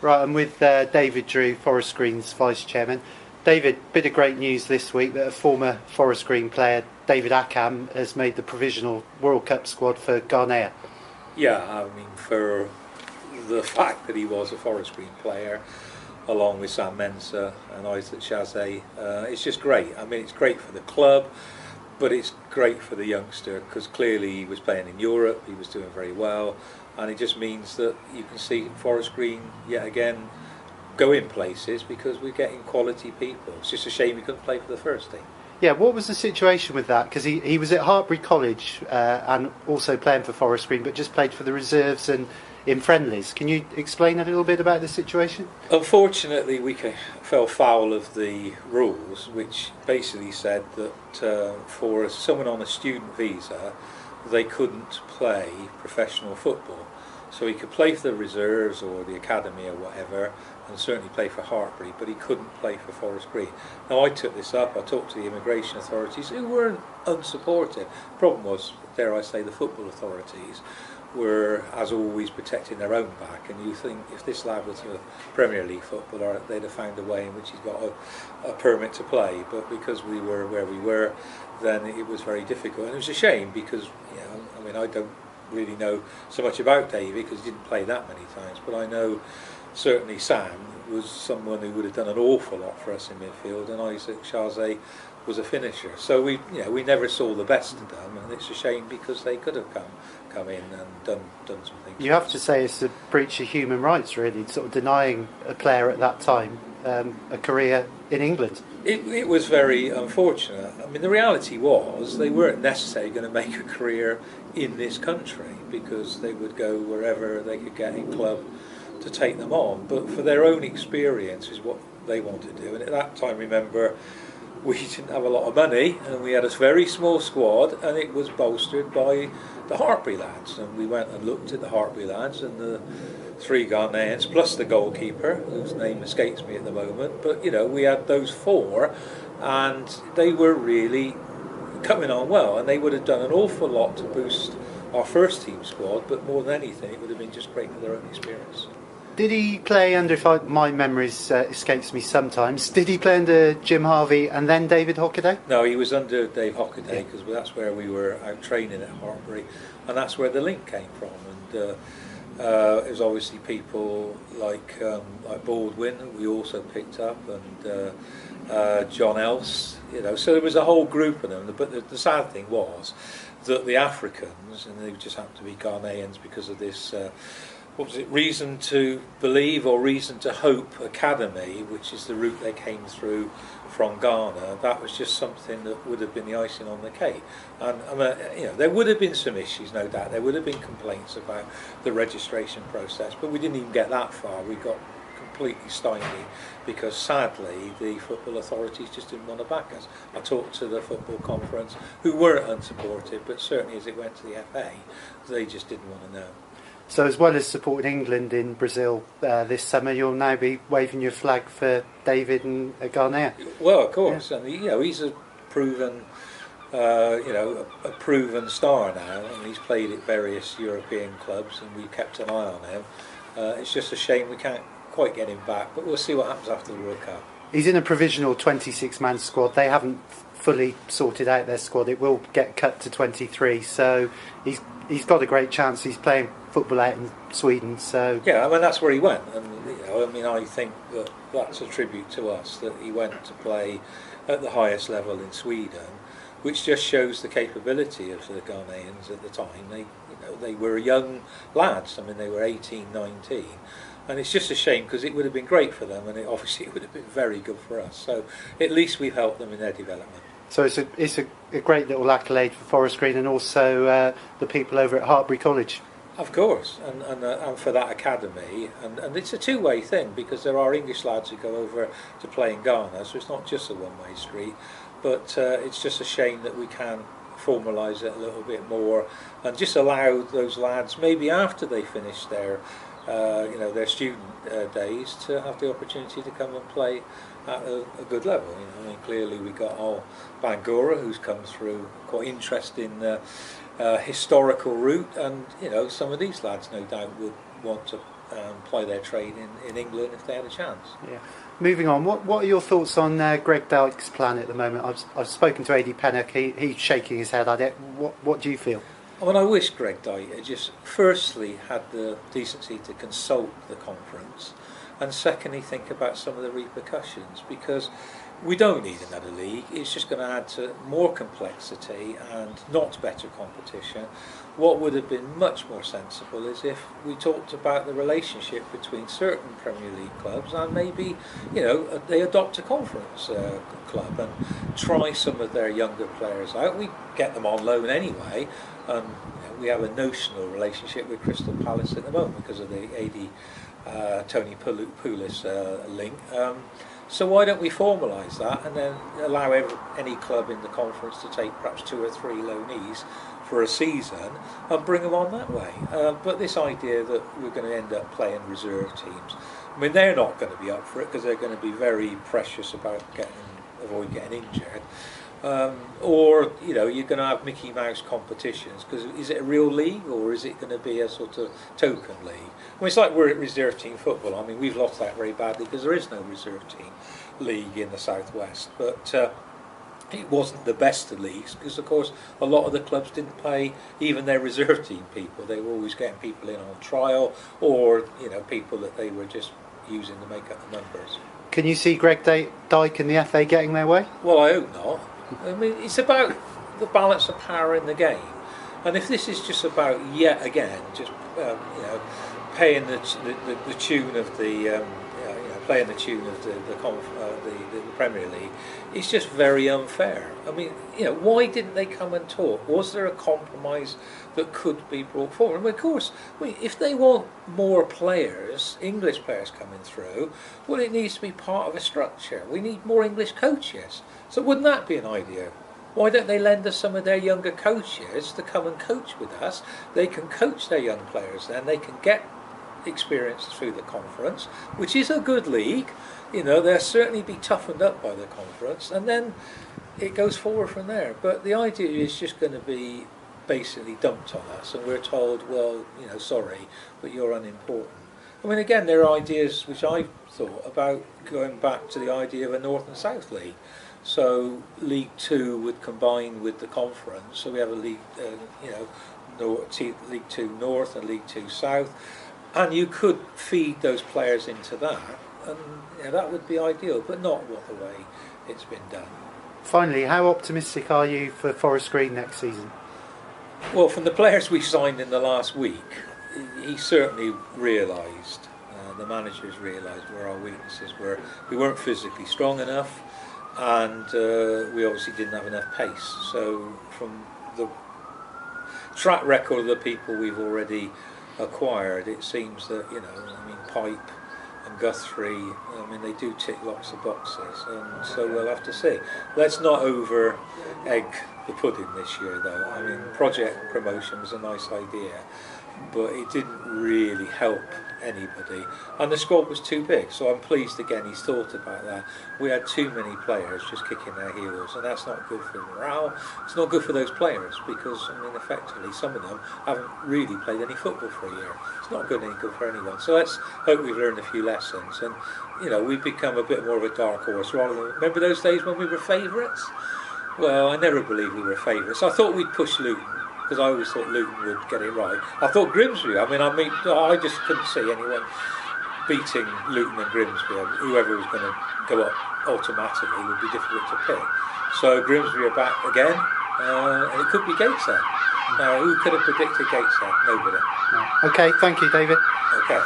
Right, I'm with David Drew, Forest Green's Vice Chairman. David, bit of great news this week that a former Forest Green player, David Accam, has made the provisional World Cup squad for Ghana. Yeah, I mean, for the fact that he was a Forest Green player, along with Sam Mensah and Isaac Chazé, it's just great. I mean, it's great for the club, but it's great for the youngster because clearly he was playing in Europe, he was doing very well, and it just means that you can see Forest Green yet again going places because we're getting quality people. It's just a shame he couldn't play for the first team. Yeah, what was the situation with that? Because he was at Hartbury College and also playing for Forest Green, but just played for the reserves and in friendlies. Can you explain a little bit about the situation? Unfortunately, we fell foul of the rules, which basically said that for someone on a student visa, they couldn't play professional football. So he could play for the reserves or the academy or whatever, and certainly play for Hartbury, but he couldn't play for Forest Green. Now I took this up, I talked to the immigration authorities who weren't unsupportive. The problem was, dare I say, the football authorities were, as always, protecting their own back, and you think if this lad was a Premier League footballer, they'd have found a way in which he's got a permit to play, but because we were where we were, then it was very difficult, and it was a shame because, I mean, I don't really know so much about Davey because he didn't play that many times, but I know certainly Sam was someone who would have done an awful lot for us in midfield, and Isaac Chazé was a finisher. So we never saw the best of them, and it's a shame because they could have come in and done some things. You have to say it's a breach of human rights, really, sort of denying a player at that time a career in England. It was very unfortunate. I mean, the reality was they weren't necessarily going to make a career in this country because they would go wherever they could get a club to take them on, but for their own experience is what they wanted to do. And at that time, remember, we didn't have a lot of money and we had a very small squad, and it was bolstered by the Hartbury lads, and we went and looked at the Hartbury lads and the three Ghanaians plus the goalkeeper whose name escapes me at the moment, but we had those four and they were really coming on well, and they would have done an awful lot to boost our first team squad, but more than anything it would have been just great for their own experience. Did he play under, if my memories escapes me sometimes, did he play under Jim Harvey and then David Hockaday? No, he was under Dave Hockaday because that's where we were out training at Hartbury, and that's where the link came from. And it was obviously people like Baldwin who we also picked up, and John Else, so there was a whole group of them. But the sad thing was that the Africans, and they just happened to be Ghanaians because of this reason to believe or reason to hope academy, which is the route they came through from Ghana. That was just something that would have been the icing on the cake. And there would have been some issues, no doubt. There would have been complaints about the registration process, but we didn't even get that far. We got completely stymied because sadly the football authorities just didn't want to back us. I talked to the football conference who weren't unsupportive, but certainly as it went to the FA, they just didn't want to know. So as well as supporting England in Brazil this summer, you'll now be waving your flag for David and Ghana. Well, of course, yeah. And he's a proven, a proven star now, and he's played at various European clubs, and we've kept an eye on him. It's just a shame we can't quite get him back, but we'll see what happens after the World Cup. He's in a provisional 26-man squad. They haven't fully sorted out their squad. It will get cut to 23, so he's got a great chance. He's playing football out in Sweden, so yeah, I mean that's where he went, and I think that that's a tribute to us that he went to play at the highest level in Sweden, which just shows the capability of the Ghanaians at the time. They were young lads. I mean, they were 18, 19, and it's just a shame because it would have been great for them, and it would have been very good for us. So at least we've helped them in their development. So it's a great little accolade for Forest Green and also the people over at Hartbury College. Of course, and for that academy, and it's a two-way thing because there are English lads who go over to play in Ghana, so it's not just a one-way street. But it's just a shame that we can formalise it a little bit more and just allow those lads, maybe after they finish their student days, to have the opportunity to come and play at a good level. I mean, clearly we got Bangura, who's come through quite interesting historical route, and some of these lads no doubt would want to ply their trade in England if they had a chance. Yeah. Moving on, what are your thoughts on Greg Dyke's plan at the moment? I've spoken to AD Pennock. He's shaking his head at it. What do you feel? I mean, I wish Greg Dyke had just firstly had the decency to consult the conference, and secondly think about some of the repercussions, because we don't need another league. It's just going to add to more complexity and not better competition. What would have been much more sensible is if we talked about the relationship between certain Premier League clubs and maybe, they adopt a conference club and try some of their younger players out. We get them on loan anyway, and we have a notional relationship with Crystal Palace at the moment because of the AD Tony Pulis link. So why don't we formalise that and then allow any club in the conference to take perhaps 2 or 3 loanees for a season and bring them on that way. But this idea that we're going to end up playing reserve teams, I mean, they're not going to be up for it because they're going to be very precious about avoid getting injured. Or you're going to have Mickey Mouse competitions, because is it a real league or is it going to be a sort of token league? I mean, it's like we're at reserve team football. I mean, we've lost that very badly because there is no reserve team league in the southwest. But it wasn't the best of leagues because, of course, a lot of the clubs didn't pay even their reserve team people. They were always getting people in on trial, or people that they were just using to make up the numbers. Can you see Greg Dyke and the FA getting their way? Well, I hope not. I mean, it's about the balance of power in the game, and if this is just about yet again just paying the tune of the playing the tune of the Premier League, it's just very unfair. I mean, why didn't they come and talk? Was there a compromise that could be brought forward? And of course, if they want more players, English players coming through, well, it needs to be part of a structure. We need more English coaches. So wouldn't that be an idea? Why don't they lend us some of their younger coaches to come and coach with us? They can coach their young players then. They can get experience through the conference, which is a good league. They'll certainly be toughened up by the conference, and then it goes forward from there. But the idea is just going to be basically dumped on us, and we're told, well, sorry, but you're unimportant. I mean, again, there are ideas which I thought about going back to the idea of a North and South League. So League 2 would combine with the conference, so we have a League, League 2 North and League 2 South, and you could feed those players into that, and that would be ideal, but not the way it's been done. Finally, how optimistic are you for Forest Green next season? Well, from the players we signed in the last week, he certainly realised, the managers realised where our weaknesses were. We weren't physically strong enough, and we obviously didn't have enough pace. So from the track record of the people we've already acquired, it seems that, Pipe and Guthrie, they do tick lots of boxes, and so we'll have to see. Let's not over egg the pudding this year, though. Project promotion was a nice idea, but it didn't really help anybody, and the squad was too big. So I'm pleased again he's thought about that. We had too many players just kicking their heels, and that's not good for morale. It's not good for those players because effectively some of them haven't really played any football for a year. It's not any good for anyone. So let's hope we've learned a few lessons, and we've become a bit more of a dark horse rather than, remember those days when we were favourites? Well, I never believed we were favourites. I thought we'd push Luton, because I always thought Luton would get it right. I thought Grimsby, I just couldn't see anyone beating Luton and Grimsby. Whoever was going to go up automatically would be difficult to pick. So Grimsby are back again, and it could be Gateshead. Now, who could have predicted Gateshead? Nobody. Okay, thank you, David. Okay.